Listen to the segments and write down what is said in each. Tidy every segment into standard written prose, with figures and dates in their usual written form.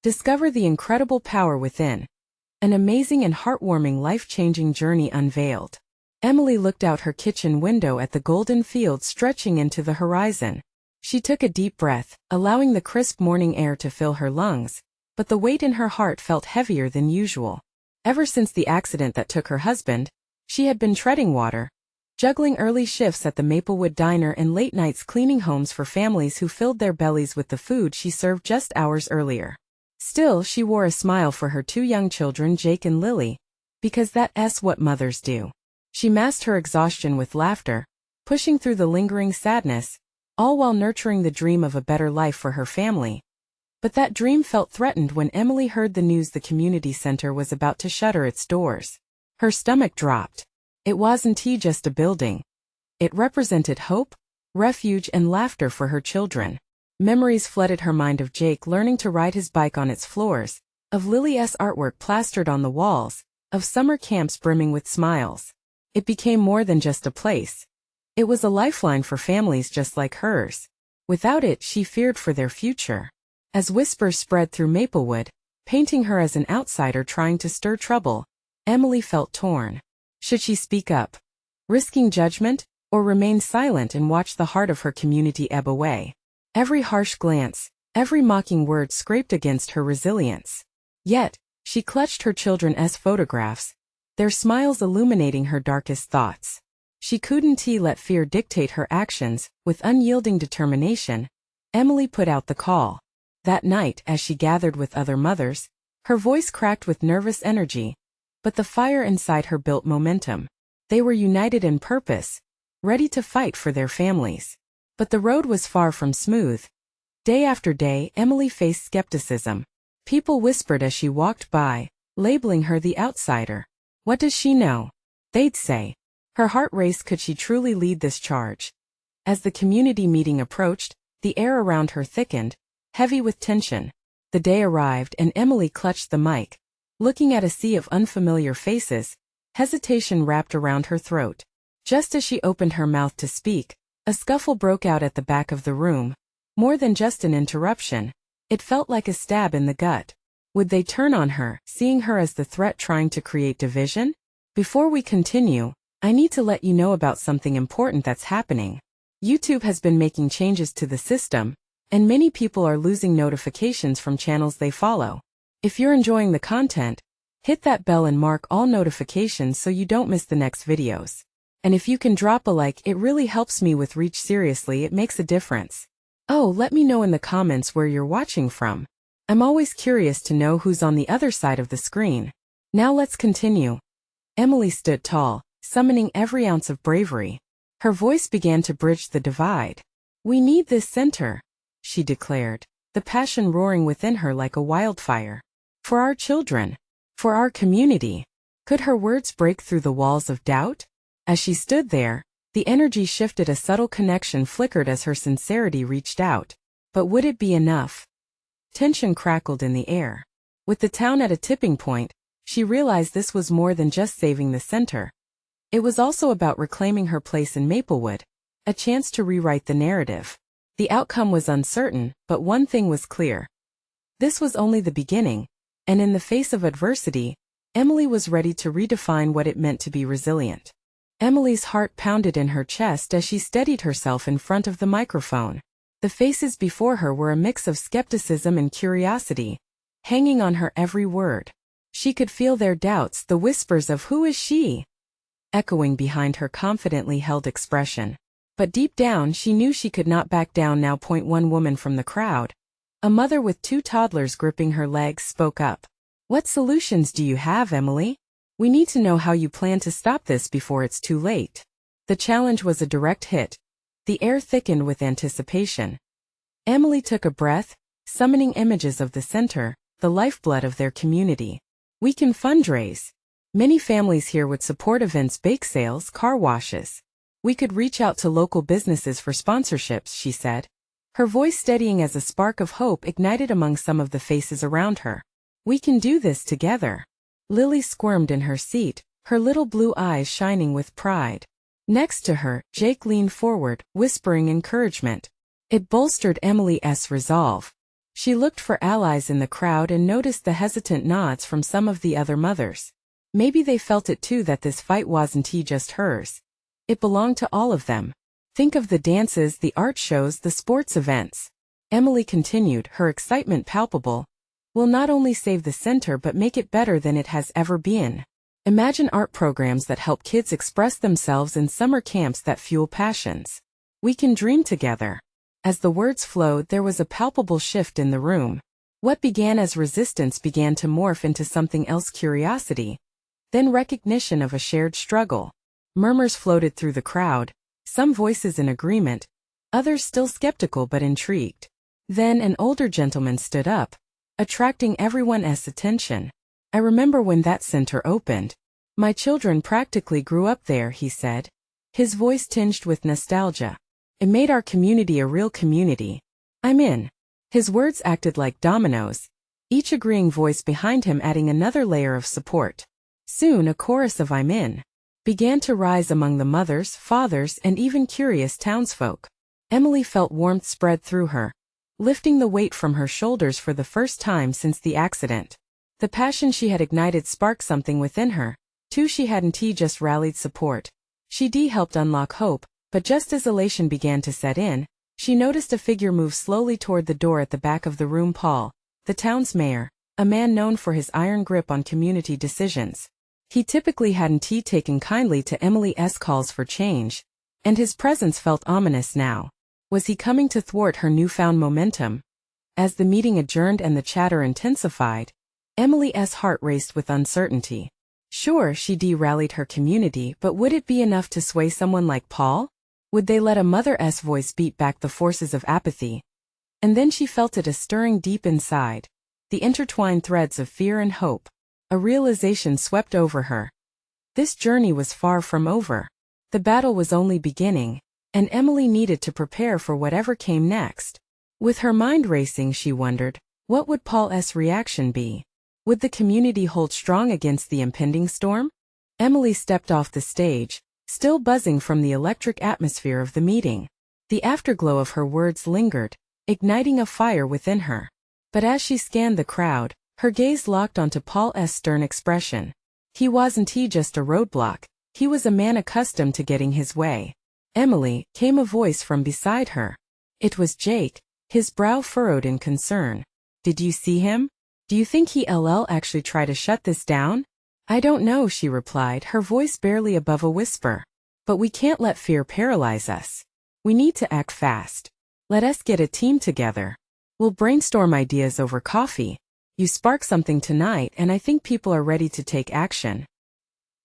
Discover the incredible power within. An amazing and heartwarming life-changing journey unveiled. Emily looked out her kitchen window at the golden fields stretching into the horizon. She took a deep breath, allowing the crisp morning air to fill her lungs, but the weight in her heart felt heavier than usual. Ever since the accident that took her husband, she had been treading water, juggling early shifts at the Maplewood Diner and late nights cleaning homes for families who filled their bellies with the food she served just hours earlier. Still, she wore a smile for her two young children, Jake and Lily, because that's what mothers do. She masked her exhaustion with laughter, pushing through the lingering sadness, all while nurturing the dream of a better life for her family. But that dream felt threatened when Emily heard the news the community center was about to shutter its doors. Her stomach dropped. It wasn't just a building. It represented hope, refuge, and laughter for her children. Memories flooded her mind of Jake learning to ride his bike on its floors, of Lily's artwork plastered on the walls, of summer camps brimming with smiles. It became more than just a place. It was a lifeline for families just like hers. Without it, she feared for their future. As whispers spread through Maplewood, painting her as an outsider trying to stir trouble, Emily felt torn. Should she speak up, risking judgment, or remain silent and watch the heart of her community ebb away? Every harsh glance, every mocking word scraped against her resilience. Yet, she clutched her children's photographs, their smiles illuminating her darkest thoughts. She couldn't let fear dictate her actions. With unyielding determination, Emily put out the call. That night, as she gathered with other mothers, her voice cracked with nervous energy, but the fire inside her built momentum. They were united in purpose, ready to fight for their families. But the road was far from smooth. Day after day, Emily faced skepticism. People whispered as she walked by, labeling her the outsider. What does she know? They'd say. Her heart raced. Could she truly lead this charge? As the community meeting approached, the air around her thickened, heavy with tension. The day arrived and Emily clutched the mic. Looking at a sea of unfamiliar faces, hesitation wrapped around her throat. Just as she opened her mouth to speak, a scuffle broke out at the back of the room. More than just an interruption, it felt like a stab in the gut. Would they turn on her, seeing her as the threat trying to create division? Before we continue, I need to let you know about something important that's happening. YouTube has been making changes to the system, and many people are losing notifications from channels they follow. If you're enjoying the content, hit that bell and mark all notifications so you don't miss the next videos. And if you can drop a like, it really helps me with reach. Seriously, it makes a difference. Oh, let me know in the comments where you're watching from. I'm always curious to know who's on the other side of the screen. Now let's continue. Emily stood tall, summoning every ounce of bravery. Her voice began to bridge the divide. We need this center, she declared, the passion roaring within her like a wildfire. For our children. For our community. Could her words break through the walls of doubt? As she stood there, the energy shifted. A subtle connection flickered as her sincerity reached out. But would it be enough? Tension crackled in the air. With the town at a tipping point, she realized this was more than just saving the center. It was also about reclaiming her place in Maplewood, a chance to rewrite the narrative. The outcome was uncertain, but one thing was clear. This was only the beginning, and in the face of adversity, Emily was ready to redefine what it meant to be resilient. Emily's heart pounded in her chest as she steadied herself in front of the microphone. The faces before her were a mix of skepticism and curiosity, hanging on her every word. She could feel their doubts, the whispers of "Who is she?" echoing behind her confidently held expression. But deep down she knew she could not back down now. One woman from the crowd, a mother with two toddlers gripping her legs, spoke up. What solutions do you have, Emily? We need to know how you plan to stop this before it's too late. The challenge was a direct hit. The air thickened with anticipation. Emily took a breath, summoning images of the center, the lifeblood of their community. We can fundraise. Many families here would support events, bake sales, car washes. We could reach out to local businesses for sponsorships, she said. Her voice steadying as a spark of hope ignited among some of the faces around her. We can do this together. Lily squirmed in her seat, her little blue eyes shining with pride. Next to her, Jake leaned forward, whispering encouragement. It bolstered Emily's resolve. She looked for allies in the crowd and noticed the hesitant nods from some of the other mothers. Maybe they felt it too, that this fight wasn't just hers. It belonged to all of them. Think of the dances, the art shows, the sports events. Emily continued, her excitement palpable. We'll not only save the center but make it better than it has ever been. Imagine art programs that help kids express themselves in summer camps that fuel passions. We can dream together. As the words flowed, there was a palpable shift in the room. What began as resistance began to morph into something else: curiosity, then recognition of a shared struggle. Murmurs floated through the crowd, some voices in agreement, others still skeptical but intrigued. Then an older gentleman stood up, attracting everyone's attention. I remember when that center opened. My children practically grew up there, he said. His voice tinged with nostalgia. It made our community a real community. I'm in. His words acted like dominoes, each agreeing voice behind him adding another layer of support. Soon a chorus of "I'm in" began to rise among the mothers, fathers, and even curious townsfolk. Emily felt warmth spread through her, lifting the weight from her shoulders for the first time since the accident. The passion she had ignited sparked something within her. Too, she hadn't just rallied support. She helped unlock hope, but just as elation began to set in, she noticed a figure move slowly toward the door at the back of the room. Paul, the town's mayor, a man known for his iron grip on community decisions. He typically hadn't taken kindly to Emily's calls for change, and his presence felt ominous now. Was he coming to thwart her newfound momentum? As the meeting adjourned and the chatter intensified, Emily's heart raced with uncertainty. Sure, she rallied her community, but would it be enough to sway someone like Paul? Would they let a mother's voice beat back the forces of apathy? And then she felt it, a stirring deep inside, the intertwined threads of fear and hope. A realization swept over her. This journey was far from over. The battle was only beginning, and Emily needed to prepare for whatever came next. With her mind racing, she wondered, what would Paul's reaction be? Would the community hold strong against the impending storm? Emily stepped off the stage, still buzzing from the electric atmosphere of the meeting. The afterglow of her words lingered, igniting a fire within her. But as she scanned the crowd, her gaze locked onto Paul's stern expression. He wasn't just a roadblock, he was a man accustomed to getting his way. Emily, came a voice from beside her. It was Jake, his brow furrowed in concern. Did you see him? Do you think he'll actually try to shut this down? I don't know, she replied, her voice barely above a whisper. But we can't let fear paralyze us. We need to act fast. Let us get a team together. We'll brainstorm ideas over coffee. You spark something tonight, and I think people are ready to take action.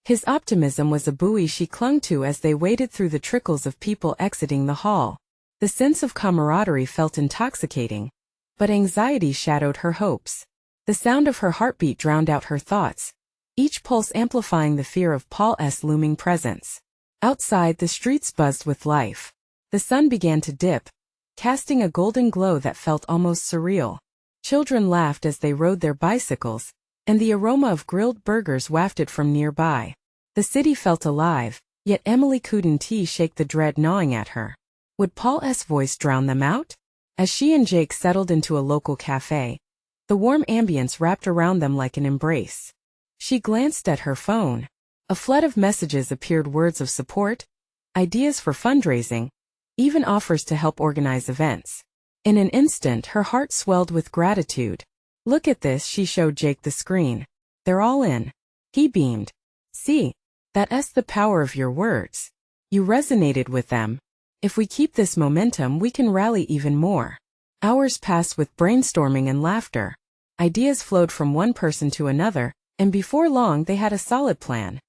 His optimism was a buoy she clung to as they waded through the trickles of people exiting the hall. The sense of camaraderie felt intoxicating, but anxiety shadowed her hopes. The sound of her heartbeat drowned out her thoughts, each pulse amplifying the fear of Paul's looming presence. Outside, the streets buzzed with life. The sun began to dip, casting a golden glow that felt almost surreal. Children laughed as they rode their bicycles, and the aroma of grilled burgers wafted from nearby. The city felt alive, yet Emily couldn't shake the dread gnawing at her. Would Paul's voice drown them out? As she and Jake settled into a local cafe, the warm ambience wrapped around them like an embrace. She glanced at her phone. A flood of messages appeared, words of support, ideas for fundraising, even offers to help organize events. In an instant, her heart swelled with gratitude. Look at this, she showed Jake the screen. They're all in. He beamed. See, that's the power of your words. You resonated with them. If we keep this momentum, we can rally even more. Hours passed with brainstorming and laughter. Ideas flowed from one person to another, and before long they had a solid plan.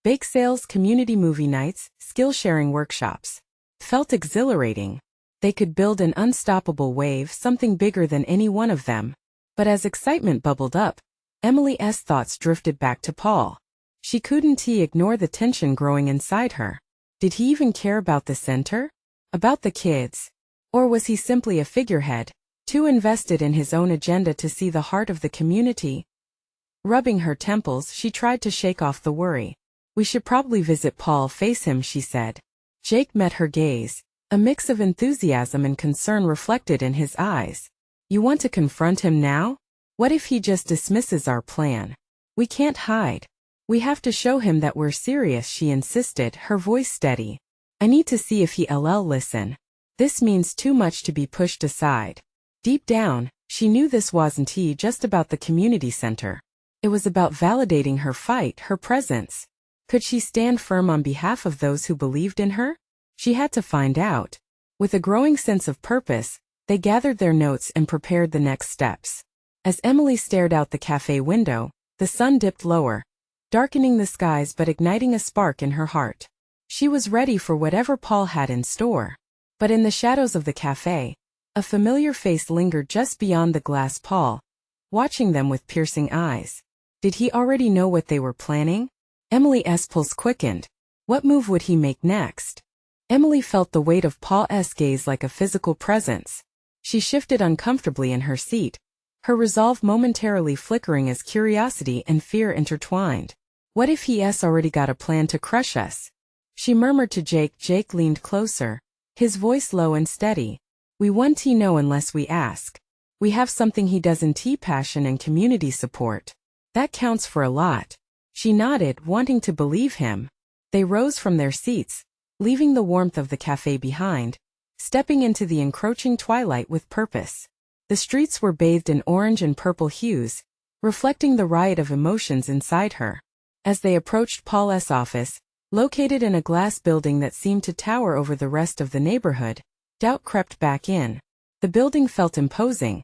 Bake sales, community movie nights, skill-sharing workshops. Felt exhilarating. They could build an unstoppable wave, something bigger than any one of them. But as excitement bubbled up, Emily's thoughts drifted back to Paul. She couldn't ignore the tension growing inside her. Did he even care about the center? About the kids? Or was he simply a figurehead, too invested in his own agenda to see the heart of the community? Rubbing her temples, she tried to shake off the worry. We should probably visit Paul, face him, she said. Jake met her gaze, a mix of enthusiasm and concern reflected in his eyes. You want to confront him now? What if he just dismisses our plan? We can't hide. We have to show him that we're serious, she insisted, her voice steady. I need to see if he'll listen. This means too much to be pushed aside. Deep down, she knew this wasn't just about the community center. It was about validating her fight, her presence. Could she stand firm on behalf of those who believed in her? She had to find out. With a growing sense of purpose, they gathered their notes and prepared the next steps. As Emily stared out the cafe window, the sun dipped lower, darkening the skies but igniting a spark in her heart. She was ready for whatever Paul had in store. But in the shadows of the cafe, a familiar face lingered just beyond the glass Paul, watching them with piercing eyes. Did he already know what they were planning? Emily's pulse quickened. What move would he make next? Emily felt the weight of Paul's gaze like a physical presence. She shifted uncomfortably in her seat, her resolve momentarily flickering as curiosity and fear intertwined. What if he's already got a plan to crush us? She murmured to Jake. Jake leaned closer, his voice low and steady. We won't know unless we ask. We have something he doesn't, passion and community support. That counts for a lot. She nodded, wanting to believe him. They rose from their seats, leaving the warmth of the cafe behind, stepping into the encroaching twilight with purpose. The streets were bathed in orange and purple hues, reflecting the riot of emotions inside her. As they approached Paul's office, located in a glass building that seemed to tower over the rest of the neighborhood, doubt crept back in. The building felt imposing,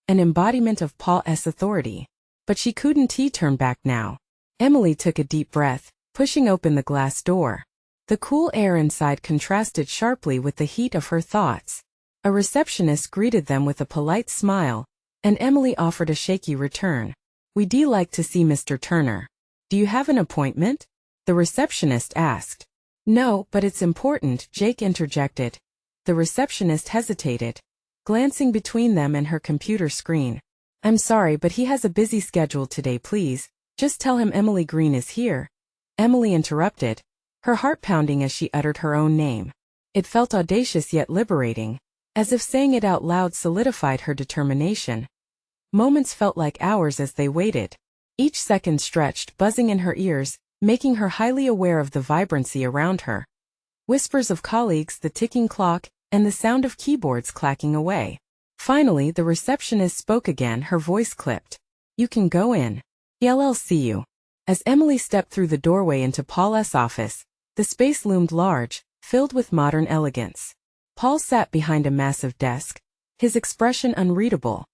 an embodiment of Paul's authority. But she couldn't turn back now. Emily took a deep breath, pushing open the glass door. The cool air inside contrasted sharply with the heat of her thoughts. A receptionist greeted them with a polite smile, and Emily offered a shaky return. We'd like to see Mr. Turner. Do you have an appointment? The receptionist asked. No, but it's important, Jake interjected. The receptionist hesitated, glancing between them and her computer screen. I'm sorry, but he has a busy schedule today, please. Just tell him Emily Green is here. Emily interrupted, her heart pounding as she uttered her own name. It felt audacious yet liberating, as if saying it out loud solidified her determination. Moments felt like hours as they waited. Each second stretched, buzzing in her ears, making her highly aware of the vibrancy around her. Whispers of colleagues, the ticking clock, and the sound of keyboards clacking away. Finally, the receptionist spoke again, her voice clipped. You can go in. He'll see you. As Emily stepped through the doorway into Paul's office, the space loomed large, filled with modern elegance. Paul sat behind a massive desk, his expression unreadable.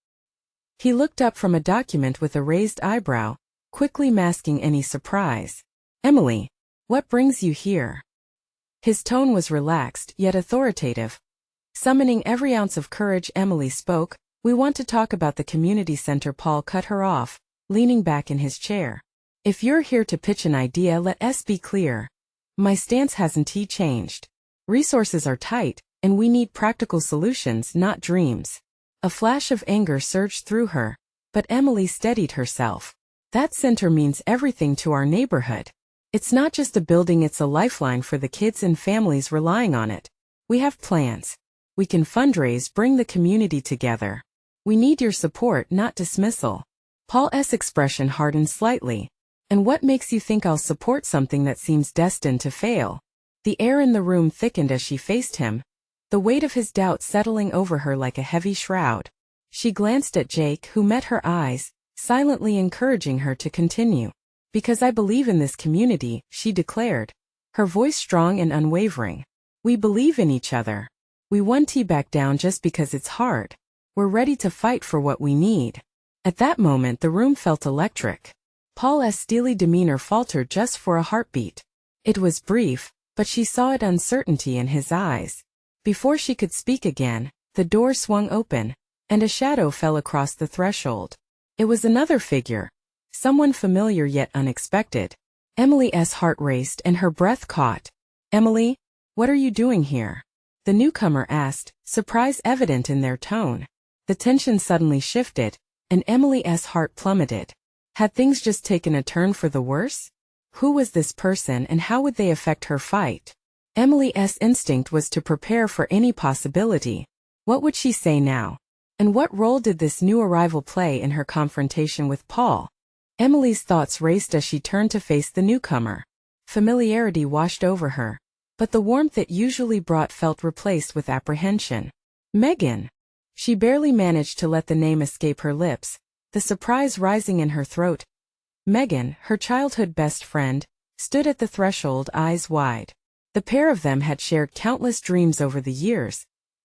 He looked up from a document with a raised eyebrow, quickly masking any surprise. Emily, what brings you here? His tone was relaxed, yet authoritative. Summoning every ounce of courage, Emily spoke. We want to talk about the community center. Paul cut her off, leaning back in his chair. If you're here to pitch an idea, let us be clear. My stance hasn't changed. Resources are tight, and we need practical solutions, not dreams. A flash of anger surged through her, but Emily steadied herself. That center means everything to our neighborhood. It's not just a building, it's a lifeline for the kids and families relying on it. We have plans. We can fundraise, bring the community together. We need your support, not dismissal. Paul's expression hardened slightly. And what makes you think I'll support something that seems destined to fail? The air in the room thickened as she faced him, the weight of his doubt settling over her like a heavy shroud. She glanced at Jake, who met her eyes, silently encouraging her to continue. Because I believe in this community, she declared, her voice strong and unwavering. We believe in each other. We won't back down just because it's hard. We're ready to fight for what we need. At that moment, the room felt electric. Paul's steely demeanor faltered just for a heartbeat. It was brief, but she saw it uncertainty in his eyes. Before she could speak again, the door swung open, and a shadow fell across the threshold. It was another figure, someone familiar yet unexpected. Emily's heart raced and her breath caught. Emily, what are you doing here? The newcomer asked, surprise evident in their tone. The tension suddenly shifted, and Emily's heart plummeted. Had things just taken a turn for the worse? Who was this person and how would they affect her fight? Emily's instinct was to prepare for any possibility. What would she say now? And what role did this new arrival play in her confrontation with Paul? Emily's thoughts raced as she turned to face the newcomer. Familiarity washed over her, but the warmth it usually brought felt replaced with apprehension. Megan. She barely managed to let the name escape her lips, the surprise rising in her throat. Megan, her childhood best friend, stood at the threshold, eyes wide. The pair of them had shared countless dreams over the years,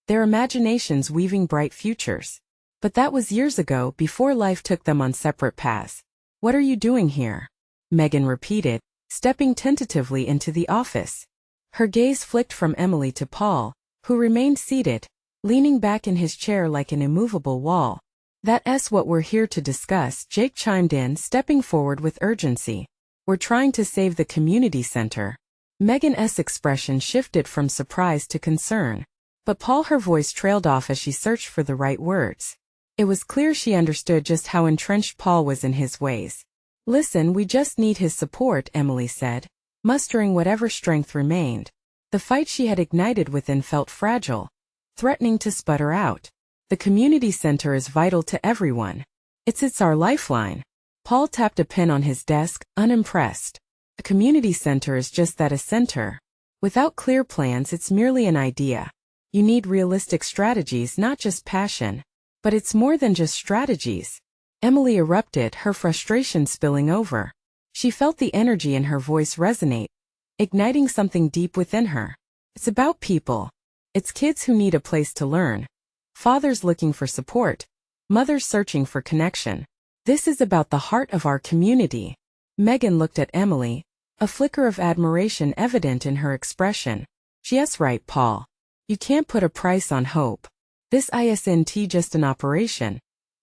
their imaginations weaving bright futures. But that was years ago, before life took them on separate paths. "What are you doing here?" Megan repeated, stepping tentatively into the office. Her gaze flicked from Emily to Paul, who remained seated, leaning back in his chair like an immovable wall. "That's what we're here to discuss," Jake chimed in, stepping forward with urgency. "We're trying to save the community center." Megan's expression shifted from surprise to concern. But Paul, her voice trailed off as she searched for the right words. It was clear she understood just how entrenched Paul was in his ways. "Listen, we just need his support," Emily said, mustering whatever strength remained. The fight she had ignited within felt fragile, threatening to sputter out. "The community center is vital to everyone. It's our lifeline." Paul tapped a pen on his desk, unimpressed. "A community center is just that, a center. Without clear plans, it's merely an idea. You need realistic strategies, not just passion." "But it's more than just strategies," Emily erupted, her frustration spilling over. She felt the energy in her voice resonate, igniting something deep within her. "It's about people. It's kids who need a place to learn. Fathers looking for support. Mothers searching for connection. This is about the heart of our community." Megan looked at Emily, a flicker of admiration evident in her expression. "Yes, right, Paul. You can't put a price on hope. This isn't just an operation.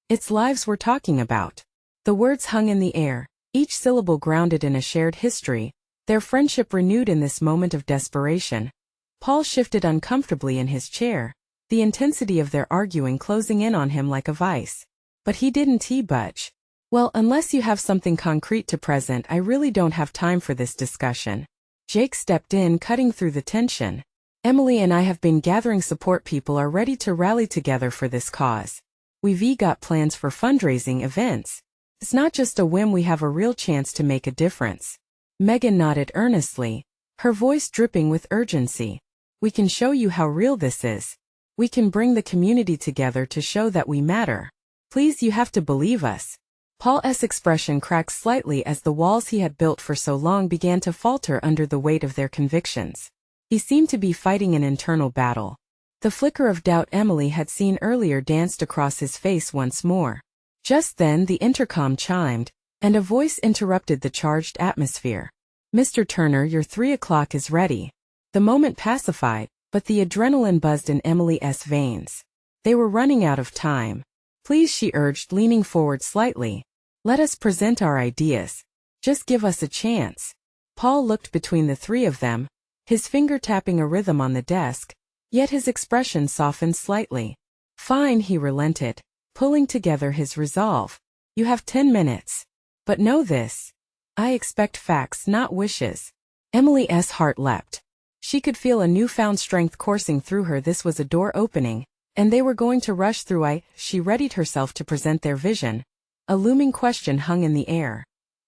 It's lives we're talking about." The words hung in the air, each syllable grounded in a shared history, their friendship renewed in this moment of desperation. Paul shifted uncomfortably in his chair, the intensity of their arguing closing in on him like a vice. But he didn't budge. "Well, unless you have something concrete to present, I really don't have time for this discussion." Jake stepped in, cutting through the tension. "Emily and I have been gathering support. People are ready to rally together for this cause. We've got plans for fundraising events. It's not just a whim, we have a real chance to make a difference." Megan nodded earnestly, her voice dripping with urgency. "We can show you how real this is. We can bring the community together to show that we matter. Please, you have to believe us." Paul's expression cracked slightly as the walls he had built for so long began to falter under the weight of their convictions. He seemed to be fighting an internal battle. The flicker of doubt Emily had seen earlier danced across his face once more. Just then the intercom chimed, and a voice interrupted the charged atmosphere. "Mr. Turner, your 3 o'clock is ready." The moment pacified, but the adrenaline buzzed in Emily's veins. They were running out of time. "Please," she urged, leaning forward slightly. "Let us present our ideas. Just give us a chance." Paul looked between the three of them, his finger tapping a rhythm on the desk, yet his expression softened slightly. "Fine," he relented, pulling together his resolve. "You have 10 minutes. But know this. I expect facts, not wishes." Emily's heart leapt. She could feel a newfound strength coursing through her. This was a door opening, and they were going to rush through. She readied herself to present their vision. A looming question hung in the air.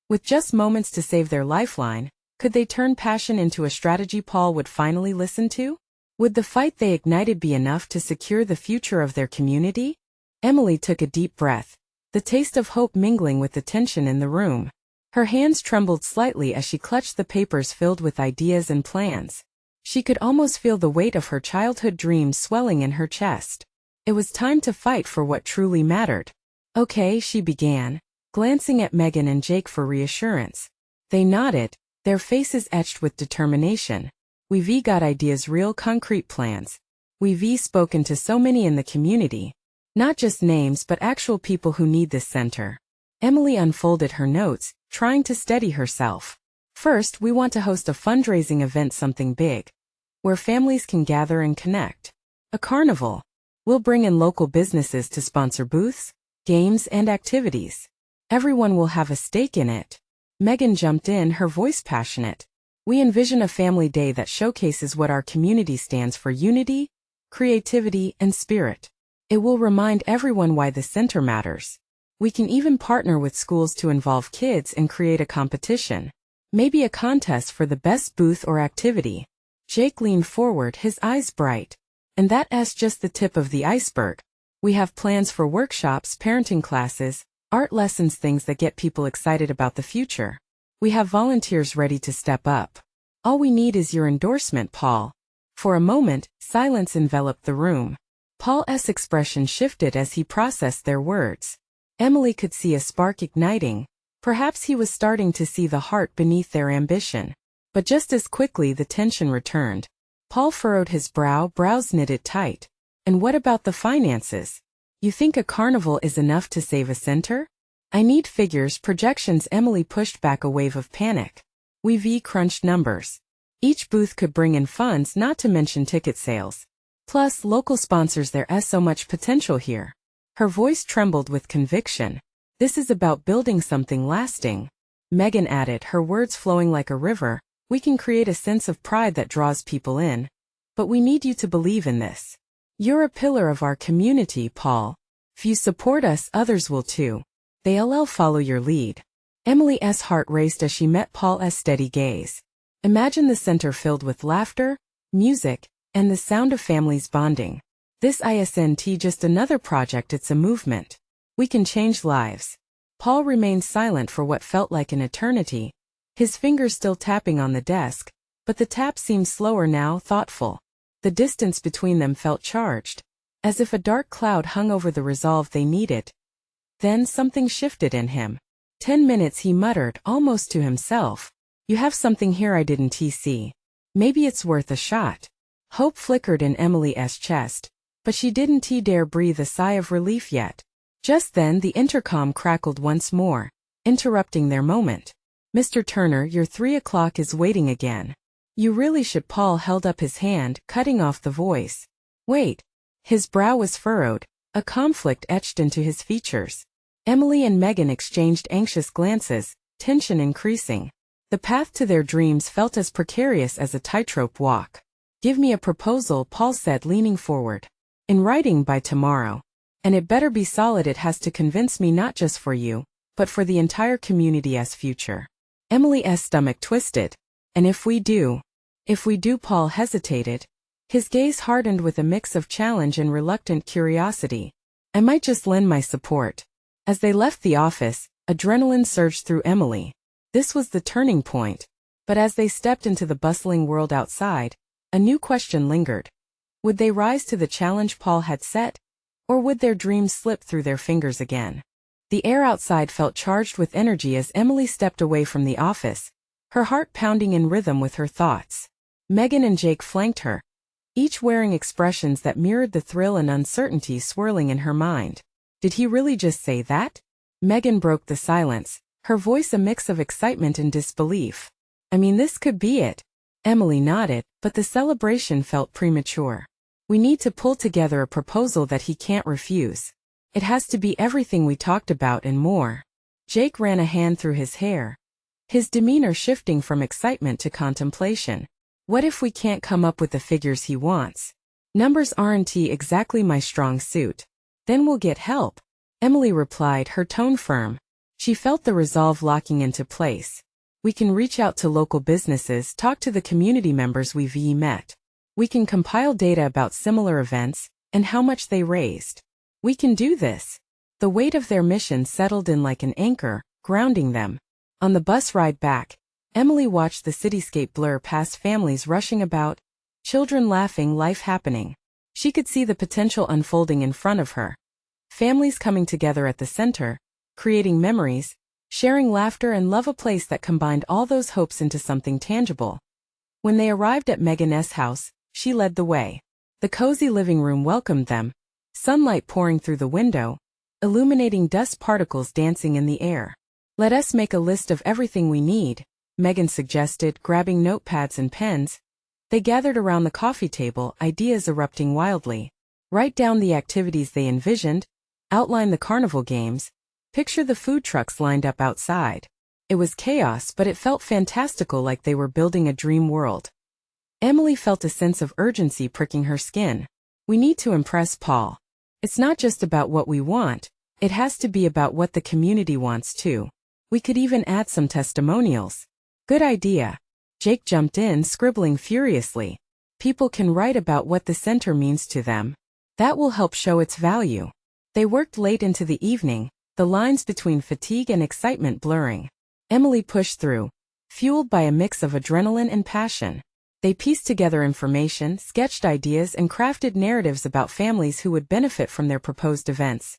With just moments to save their lifeline, could they turn passion into a strategy Paul would finally listen to? Would the fight they ignited be enough to secure the future of their community? Emily took a deep breath, the taste of hope mingling with the tension in the room. Her hands trembled slightly as she clutched the papers filled with ideas and plans. She could almost feel the weight of her childhood dreams swelling in her chest. It was time to fight for what truly mattered. "Okay," she began, glancing at Megan and Jake for reassurance. They nodded, their faces etched with determination. "We've got ideas, real concrete plans. We've spoken to so many in the community. Not just names, but actual people who need this center." Emily unfolded her notes, trying to steady herself. "First, we want to host a fundraising event, something big, where families can gather and connect. A carnival. We'll bring in local businesses to sponsor booths, games, and activities. Everyone will have a stake in it." Megan jumped in, her voice passionate. "We envision a family day that showcases what our community stands for: unity, creativity, and spirit. It will remind everyone why the center matters. We can even partner with schools to involve kids and create a competition. Maybe a contest for the best booth or activity. Jake leaned forward, his eyes bright. And that's just the tip of the iceberg. We have plans for workshops, parenting classes, art lessons, things that get people excited about the future. We have volunteers ready to step up. All we need is your endorsement, Paul. For a moment, silence enveloped the room. Paul's expression shifted as he processed their words. Emily could see a spark igniting. Perhaps he was starting to see the heart beneath their ambition. But just as quickly the tension returned. Paul furrowed his brows knitted tight. And what about the finances? You think a carnival is enough to save a center? I need figures, projections. Emily pushed back a wave of panic. We've crunched numbers. Each booth could bring in funds, not to mention ticket sales. Plus, local sponsors, there's so much potential here. Her voice trembled with conviction. This is about building something lasting. Megan added, her words flowing like a river. We can create a sense of pride that draws people in. But we need you to believe in this. You're a pillar of our community, Paul. If you support us, others will too. They'll follow your lead. Emily's heart raced as she met Paul's steady gaze. Imagine the center filled with laughter, music, and the sound of families bonding. This isn't just another project, it's a movement. We can change lives. Paul remained silent for what felt like an eternity, his fingers still tapping on the desk, but the tap seemed slower now, thoughtful. The distance between them felt charged, as if a dark cloud hung over the resolve they needed. Then something shifted in him. 10 minutes, he muttered, almost to himself. You have something here I didn't see. Maybe it's worth a shot. Hope flickered in Emily's chest, but she didn't dare breathe a sigh of relief yet. Just then the intercom crackled once more, interrupting their moment. Mr. Turner, your 3 o'clock is waiting again. You really should. Paul held up his hand, cutting off the voice. Wait. His brow was furrowed, a conflict etched into his features. Emily and Megan exchanged anxious glances, tension increasing. The path to their dreams felt as precarious as a tightrope walk. Give me a proposal, Paul said, leaning forward. In writing by tomorrow. And it better be solid. It has to convince me, not just for you, but for the entire community's future. Emily's stomach twisted. And if we do, Paul hesitated. His gaze hardened with a mix of challenge and reluctant curiosity. I might just lend my support. As they left the office, adrenaline surged through Emily. This was the turning point. But as they stepped into the bustling world outside, a new question lingered. Would they rise to the challenge Paul had set? Or would their dreams slip through their fingers again? The air outside felt charged with energy as Emily stepped away from the office, her heart pounding in rhythm with her thoughts. Megan and Jake flanked her, each wearing expressions that mirrored the thrill and uncertainty swirling in her mind. Did he really just say that? Megan broke the silence, her voice a mix of excitement and disbelief. I mean, this could be it. Emily nodded, but the celebration felt premature. We need to pull together a proposal that he can't refuse. It has to be everything we talked about and more. Jake ran a hand through his hair, his demeanor shifting from excitement to contemplation. What if we can't come up with the figures he wants? Numbers aren't exactly my strong suit. Then we'll get help. Emily replied, her tone firm. She felt the resolve locking into place. We can reach out to local businesses, talk to the community members we've met. We can compile data about similar events and how much they raised. We can do this. The weight of their mission settled in like an anchor, grounding them. On the bus ride back, Emily watched the cityscape blur past, families rushing about, children laughing, life happening. She could see the potential unfolding in front of her. Families coming together at the center, creating memories, sharing laughter and love, a place that combined all those hopes into something tangible. When they arrived at Megan's house, she led the way. The cozy living room welcomed them, sunlight pouring through the window, illuminating dust particles dancing in the air. Let us make a list of everything we need, Megan suggested, grabbing notepads and pens. They gathered around the coffee table, ideas erupting wildly. Write down the activities they envisioned, outline the carnival games, picture the food trucks lined up outside. It was chaos, but it felt fantastical, like they were building a dream world. Emily felt a sense of urgency pricking her skin. We need to impress Paul. It's not just about what we want, it has to be about what the community wants too. We could even add some testimonials. Good idea. Jake jumped in, scribbling furiously. People can write about what the center means to them. That will help show its value. They worked late into the evening, the lines between fatigue and excitement blurring. Emily pushed through, fueled by a mix of adrenaline and passion. They pieced together information, sketched ideas, and crafted narratives about families who would benefit from their proposed events.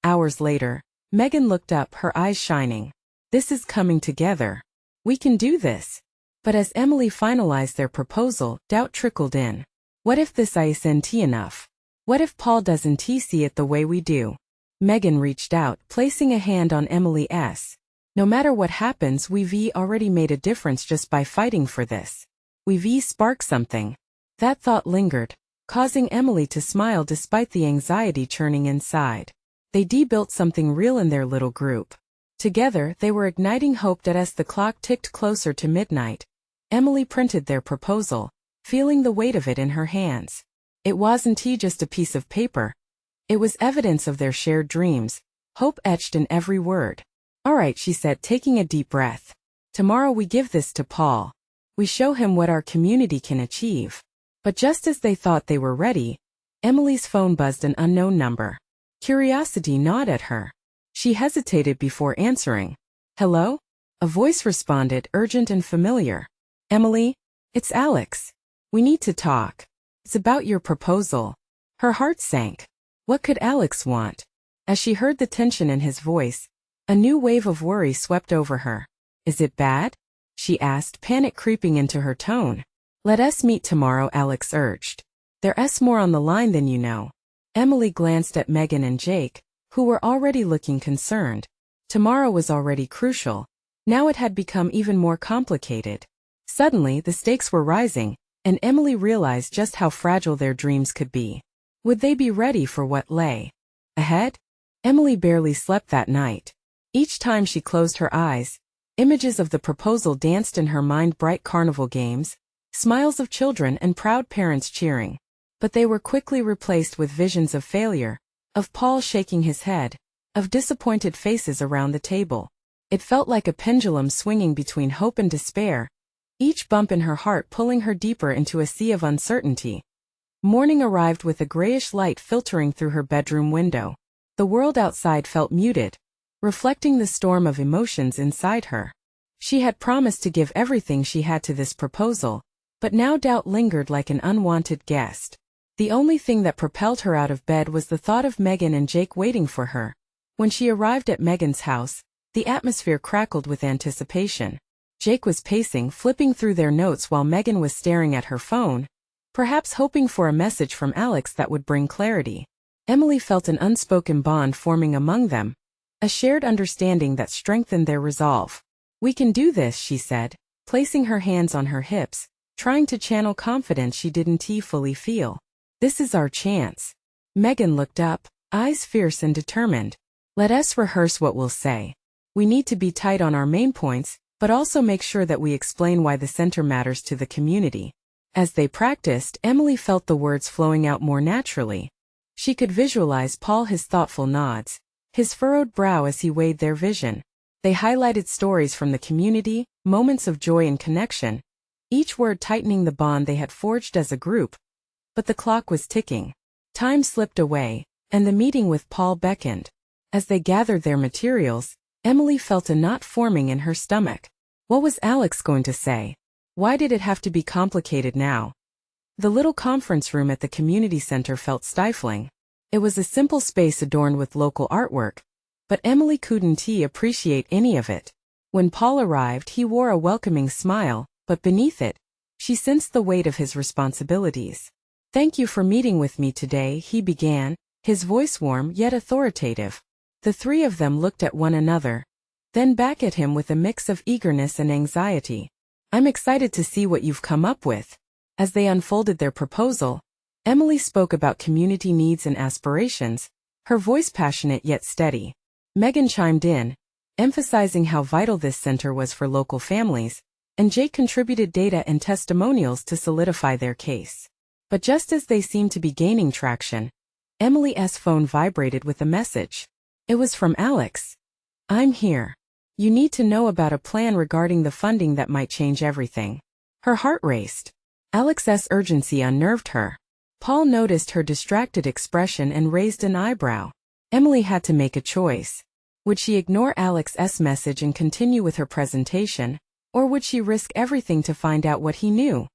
Hours later, Megan looked up, her eyes shining. This is coming together. We can do this. But as Emily finalized their proposal, doubt trickled in. What if this isn't enough? What if Paul doesn't see it the way we do? Megan reached out, placing a hand on Emily's. No matter what happens, we've already made a difference just by fighting for this. We've sparked something. That thought lingered, causing Emily to smile despite the anxiety churning inside. They built something real in their little group. Together, they were igniting hope that as the clock ticked closer to midnight, Emily printed their proposal, feeling the weight of it in her hands. It wasn't just a piece of paper. It was evidence of their shared dreams, hope etched in every word. All right, she said, taking a deep breath. Tomorrow we give this to Paul. We show him what our community can achieve. But just as they thought they were ready, Emily's phone buzzed, an unknown number. Curiosity gnawed at her. She hesitated before answering. Hello? A voice responded, urgent and familiar. Emily? It's Alex. We need to talk. It's about your proposal. Her heart sank. What could Alex want? As she heard the tension in his voice, a new wave of worry swept over her. Is it bad? She asked, panic creeping into her tone. Let us meet tomorrow, Alex urged. There's more on the line than you know. Emily glanced at Megan and Jake, who were already looking concerned. Tomorrow was already crucial. Now it had become even more complicated. Suddenly, the stakes were rising, and Emily realized just how fragile their dreams could be. Would they be ready for what lay ahead? Emily barely slept that night. Each time she closed her eyes, images of the proposal danced in her mind, bright carnival games, smiles of children and proud parents cheering. But they were quickly replaced with visions of failure, of Paul shaking his head, of disappointed faces around the table. It felt like a pendulum swinging between hope and despair, each bump in her heart pulling her deeper into a sea of uncertainty. Morning arrived with a grayish light filtering through her bedroom window. The world outside felt muted, reflecting the storm of emotions inside her. She had promised to give everything she had to this proposal, but now doubt lingered like an unwanted guest. The only thing that propelled her out of bed was the thought of Megan and Jake waiting for her. When she arrived at Megan's house, the atmosphere crackled with anticipation. Jake was pacing, flipping through their notes while Megan was staring at her phone, perhaps hoping for a message from Alex that would bring clarity. Emily felt an unspoken bond forming among them, a shared understanding that strengthened their resolve. We can do this, she said, placing her hands on her hips, trying to channel confidence she didn't fully feel. This is our chance. Megan looked up, eyes fierce and determined. Let us rehearse what we'll say. We need to be tight on our main points, but also make sure that we explain why the center matters to the community. As they practiced, Emily felt the words flowing out more naturally. She could visualize Paul, his thoughtful nods, his furrowed brow as he weighed their vision. They highlighted stories from the community, moments of joy and connection, each word tightening the bond they had forged as a group. But the clock was ticking. Time slipped away, and the meeting with Paul beckoned. As they gathered their materials, Emily felt a knot forming in her stomach. What was Alex going to say? Why did it have to be complicated now? The little conference room at the community center felt stifling. It was a simple space adorned with local artwork, but Emily couldn't appreciate any of it. When Paul arrived, he wore a welcoming smile, but beneath it, she sensed the weight of his responsibilities. Thank you for meeting with me today, he began, his voice warm yet authoritative. The three of them looked at one another, then back at him with a mix of eagerness and anxiety. I'm excited to see what you've come up with. As they unfolded their proposal, Emily spoke about community needs and aspirations, her voice passionate yet steady. Megan chimed in, emphasizing how vital this center was for local families, and Jake contributed data and testimonials to solidify their case. But just as they seemed to be gaining traction, Emily's phone vibrated with a message. It was from Alex. "I'm here. You need to know about a plan regarding the funding that might change everything." Her heart raced. Alex's urgency unnerved her. Paul noticed her distracted expression and raised an eyebrow. Emily had to make a choice. Would she ignore Alex's message and continue with her presentation, or would she risk everything to find out what he knew?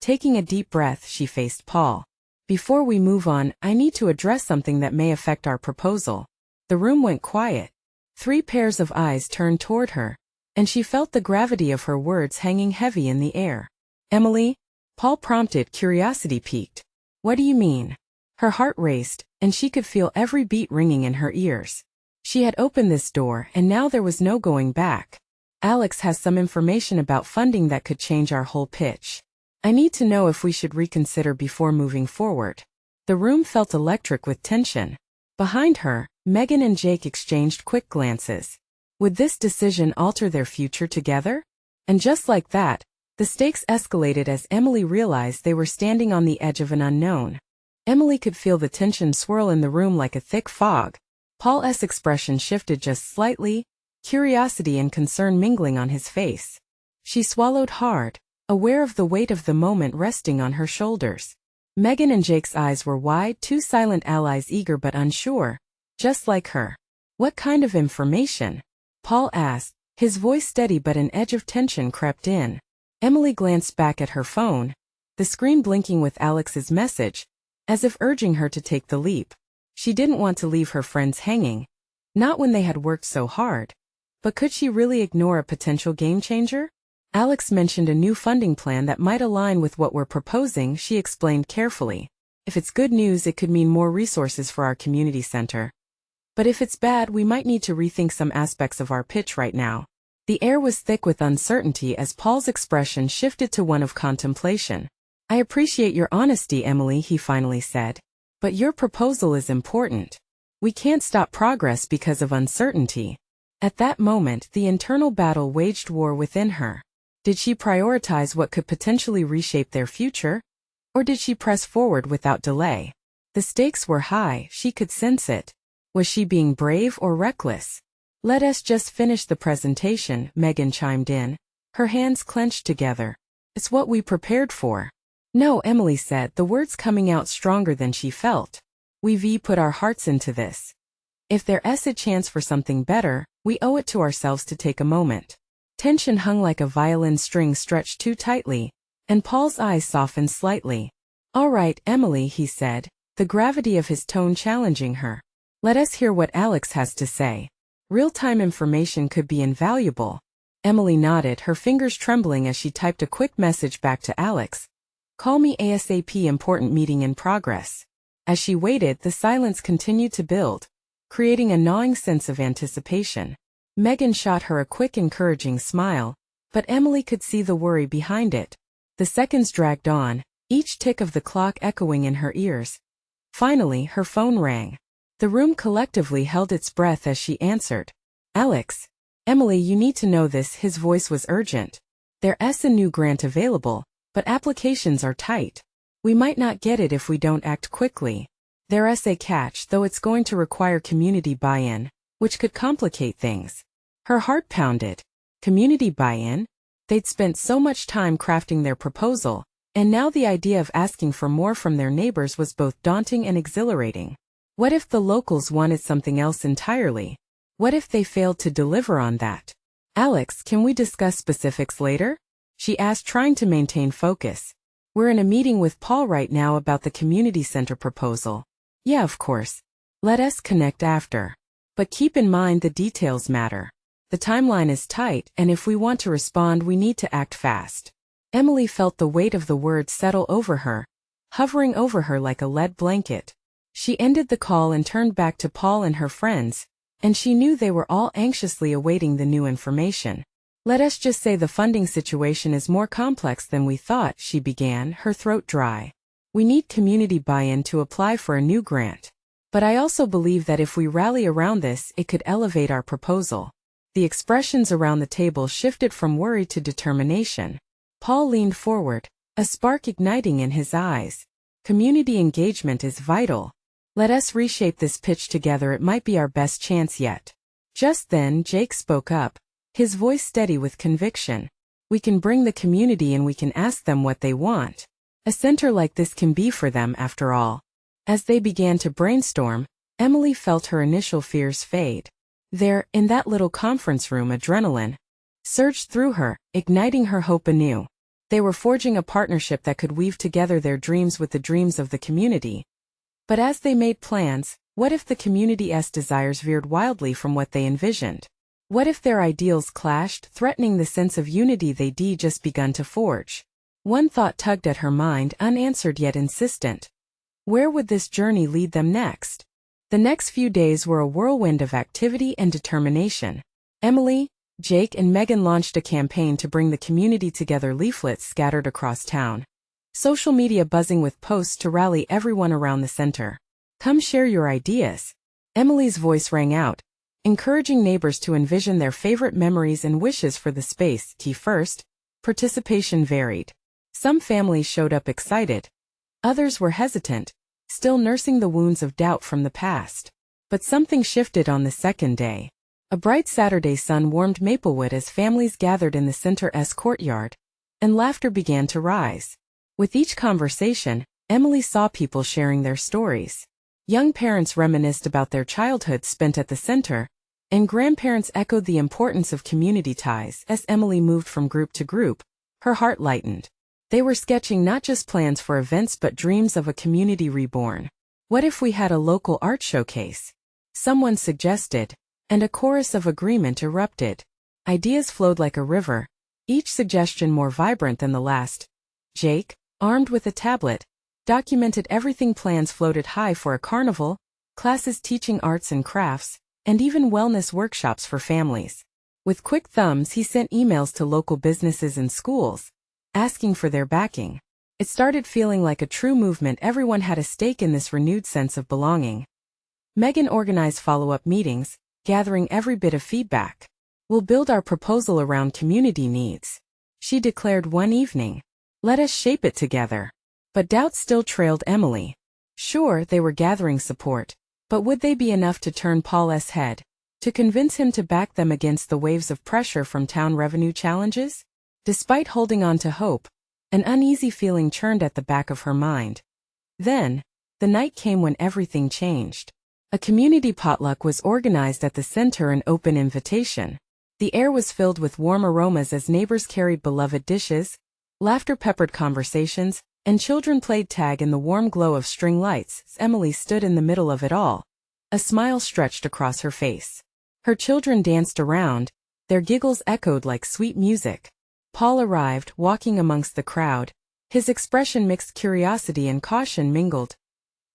Taking a deep breath, she faced Paul. "Before we move on, I need to address something that may affect our proposal." The room went quiet. 3 pairs of eyes turned toward her, and she felt the gravity of her words hanging heavy in the air. "Emily?" Paul prompted, curiosity piqued. "What do you mean?" Her heart raced, and she could feel every beat ringing in her ears. She had opened this door, and now there was no going back. "Alex has some information about funding that could change our whole pitch. I need to know if we should reconsider before moving forward." The room felt electric with tension. Behind her, Megan and Jake exchanged quick glances. Would this decision alter their future together? And just like that, the stakes escalated as Emily realized they were standing on the edge of an unknown. Emily could feel the tension swirl in the room like a thick fog. Paul's expression shifted just slightly, curiosity and concern mingling on his face. She swallowed hard, aware of the weight of the moment resting on her shoulders. Megan and Jake's eyes were wide, 2 silent allies eager but unsure, just like her. "What kind of information?" Paul asked, his voice steady but an edge of tension crept in. Emily glanced back at her phone, the screen blinking with Alex's message, as if urging her to take the leap. She didn't want to leave her friends hanging, not when they had worked so hard. But could she really ignore a potential game-changer? "Alex mentioned a new funding plan that might align with what we're proposing," she explained carefully. "If it's good news, it could mean more resources for our community center. But if it's bad, we might need to rethink some aspects of our pitch right now." The air was thick with uncertainty as Paul's expression shifted to one of contemplation. "I appreciate your honesty, Emily," he finally said. "But your proposal is important. We can't stop progress because of uncertainty." At that moment, the internal battle waged war within her. Did she prioritize what could potentially reshape their future? Or did she press forward without delay? The stakes were high, she could sense it. Was she being brave or reckless? "Let us just finish the presentation," Megan chimed in, her hands clenched together. "It's what we prepared for." "No," Emily said, the words coming out stronger than she felt. "We've put our hearts into this. If there's a chance for something better, we owe it to ourselves to take a moment." Tension hung like a violin string stretched too tightly, and Paul's eyes softened slightly. "All right, Emily," he said, the gravity of his tone challenging her. "Let us hear what Alex has to say. Real-time information could be invaluable." Emily nodded, her fingers trembling as she typed a quick message back to Alex. "Call me ASAP, important meeting in progress." As she waited, the silence continued to build, creating a gnawing sense of anticipation. Megan shot her a quick encouraging smile, but Emily could see the worry behind it. The seconds dragged on, each tick of the clock echoing in her ears. Finally, her phone rang. The room collectively held its breath as she answered. "Alex." "Emily, you need to know this," his voice was urgent. "There's a new grant available, but applications are tight. We might not get it if we don't act quickly. There's a catch, though it's going to require community buy-in, which could complicate things." Her heart pounded. Community buy-in? They'd spent so much time crafting their proposal, and now the idea of asking for more from their neighbors was both daunting and exhilarating. What if the locals wanted something else entirely? What if they failed to deliver on that? "Alex, can we discuss specifics later?" she asked, trying to maintain focus. "We're in a meeting with Paul right now about the community center proposal." "Yeah, of course. Let us connect after. But keep in mind the details matter. The timeline is tight, and if we want to respond, we need to act fast." Emily felt the weight of the words settle over her, hovering over her like a lead blanket. She ended the call and turned back to Paul and her friends, and she knew they were all anxiously awaiting the new information. "Let us just say the funding situation is more complex than we thought," she began, her throat dry. "We need community buy-in to apply for a new grant. But I also believe that if we rally around this, it could elevate our proposal." The expressions around the table shifted from worry to determination. Paul leaned forward, a spark igniting in his eyes. "Community engagement is vital. Let us reshape this pitch together, it might be our best chance yet. Just then, Jake spoke up, his voice steady with conviction. We can bring the community and we can ask them what they want. A center like this can be for them after all. As they began to brainstorm, Emily felt her initial fears fade. There, in that little conference room, adrenaline surged through her, igniting her hope anew. They were forging a partnership that could weave together their dreams with the dreams of the community. But as they made plans, what if the community's desires veered wildly from what they envisioned? What if their ideals clashed, threatening the sense of unity they'd just begun to forge? One thought tugged at her mind, unanswered yet insistent. Where would this journey lead them next? The next few days were a whirlwind of activity and determination. Emily, Jake, and Megan launched a campaign to bring the community together, leaflets scattered across town. Social media buzzing with posts to rally everyone around the center. Come share your ideas. Emily's voice rang out, encouraging neighbors to envision their favorite memories and wishes for the space. First, participation varied. Some families showed up excited. Others were hesitant, still nursing the wounds of doubt from the past. But something shifted on the second day. A bright Saturday sun warmed Maplewood as families gathered in the center's courtyard, and laughter began to rise. With each conversation, Emily saw people sharing their stories. Young parents reminisced about their childhood spent at the center, and grandparents echoed the importance of community ties. As Emily moved from group to group, her heart lightened. They were sketching not just plans for events but dreams of a community reborn. What if we had a local art showcase? Someone suggested, and a chorus of agreement erupted. Ideas flowed like a river, each suggestion more vibrant than the last. Jake, armed with a tablet, documented everything. Plans floated high for a carnival, classes teaching arts and crafts, and even wellness workshops for families. With quick thumbs, he sent emails to local businesses and schools, asking for their backing. It started feeling like a true movement. Everyone had a stake in this renewed sense of belonging. Megan organized follow-up meetings, gathering every bit of feedback. We'll build our proposal around community needs, she declared one evening. Let us shape it together. But doubt still trailed Emily. Sure, they were gathering support, but would they be enough to turn Paul's head, to convince him to back them against the waves of pressure from town revenue challenges? Despite holding on to hope, an uneasy feeling churned at the back of her mind. Then, the night came when everything changed. A community potluck was organized at the center, an open invitation. The air was filled with warm aromas as neighbors carried beloved dishes, laughter-peppered conversations, and children played tag in the warm glow of string lights. Emily stood in the middle of it all. A smile stretched across her face. Her children danced around, their giggles echoed like sweet music. Paul arrived, walking amongst the crowd. His expression mixed curiosity and caution mingled.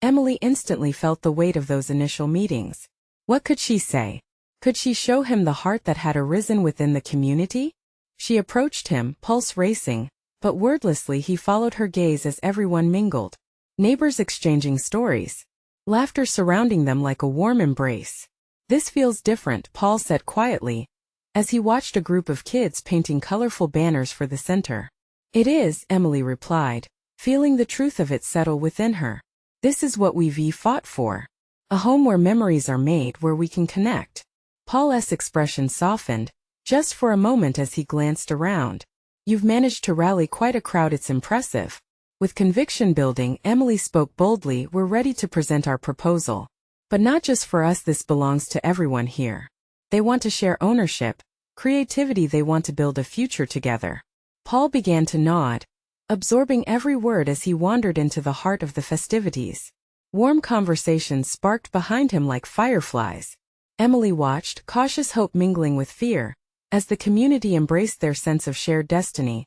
Emily instantly felt the weight of those initial meetings. What could she say? Could she show him the heart that had arisen within the community? She approached him, pulse racing, but wordlessly he followed her gaze as everyone mingled. Neighbors exchanging stories, laughter surrounding them like a warm embrace. This feels different, Paul said quietly, as he watched a group of kids painting colorful banners for the center. It is, Emily replied, feeling the truth of it settle within her. This is what we've fought for. A home where memories are made, where we can connect. Paul's expression softened, just for a moment as he glanced around. You've managed to rally quite a crowd, it's impressive. With conviction building, Emily spoke boldly, we're ready to present our proposal. But not just for us, this belongs to everyone here. They want to share ownership, creativity, they want to build a future together. Paul began to nod, absorbing every word as he wandered into the heart of the festivities. Warm conversations sparked behind him like fireflies. Emily watched, cautious hope mingling with fear, as the community embraced their sense of shared destiny.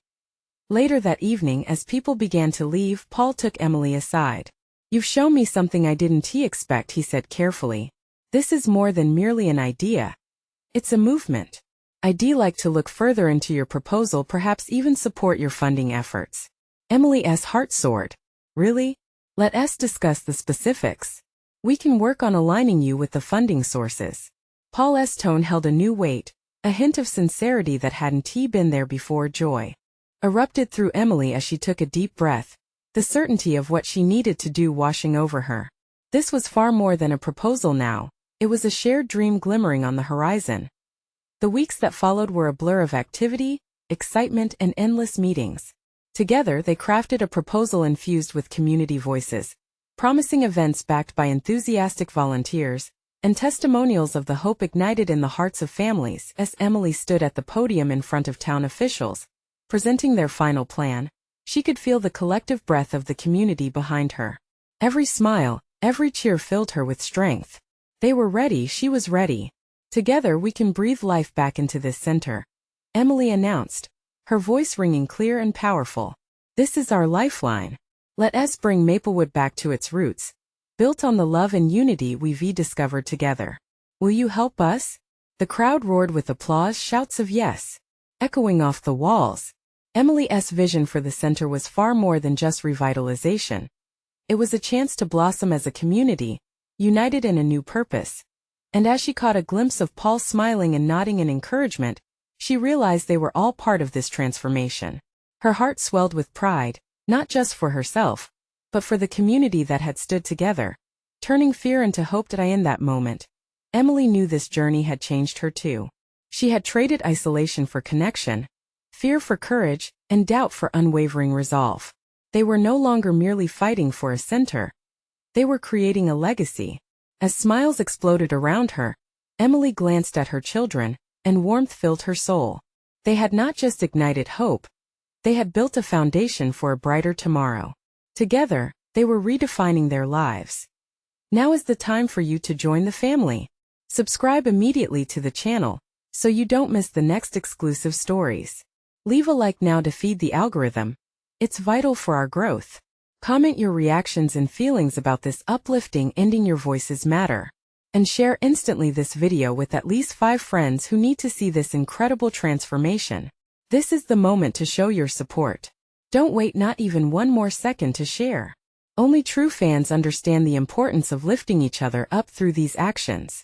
Later that evening, as people began to leave, Paul took Emily aside. You've shown me something I didn't expect, he said carefully. This is more than merely an idea. It's a movement. I'd like to look further into your proposal, perhaps even support your funding efforts. Emily's heart soared. Really? Let us discuss the specifics. We can work on aligning you with the funding sources. Paul's tone held a new weight, a hint of sincerity that hadn't been there before. Joy erupted through Emily as she took a deep breath, the certainty of what she needed to do washing over her. This was far more than a proposal now, it was a shared dream glimmering on the horizon. The weeks that followed were a blur of activity, excitement, and endless meetings. Together, they crafted a proposal infused with community voices, promising events backed by enthusiastic volunteers, and testimonials of the hope ignited in the hearts of families. As Emily stood at the podium in front of town officials, presenting their final plan, she could feel the collective breath of the community behind her. Every smile, every cheer filled her with strength. They were ready, she was ready. Together we can breathe life back into this center, Emily announced, her voice ringing clear and powerful. This is our lifeline. Let us bring Maplewood back to its roots, built on the love and unity we've discovered together. Will you help us? The crowd roared with applause, shouts of yes, echoing off the walls. Emily's vision for the center was far more than just revitalization. It was a chance to blossom as a community, united in a new purpose. And as she caught a glimpse of Paul smiling and nodding in encouragement, she realized they were all part of this transformation. Her heart swelled with pride, not just for herself, but for the community that had stood together, turning fear into hope. In that moment, Emily knew this journey had changed her too. She had traded isolation for connection, fear for courage, and doubt for unwavering resolve. They were no longer merely fighting for a center. They were creating a legacy. As smiles exploded around her, Emily glanced at her children, and warmth filled her soul. They had not just ignited hope, they had built a foundation for a brighter tomorrow. Together, they were redefining their lives. Now is the time for you to join the family. Subscribe immediately to the channel, so you don't miss the next exclusive stories. Leave a like now to feed the algorithm. It's vital for our growth. Comment your reactions and feelings about this uplifting ending. Your voices matter. And share instantly this video with at least 5 friends who need to see this incredible transformation. This is the moment to show your support. Don't wait not even one more second to share. Only true fans understand the importance of lifting each other up through these actions.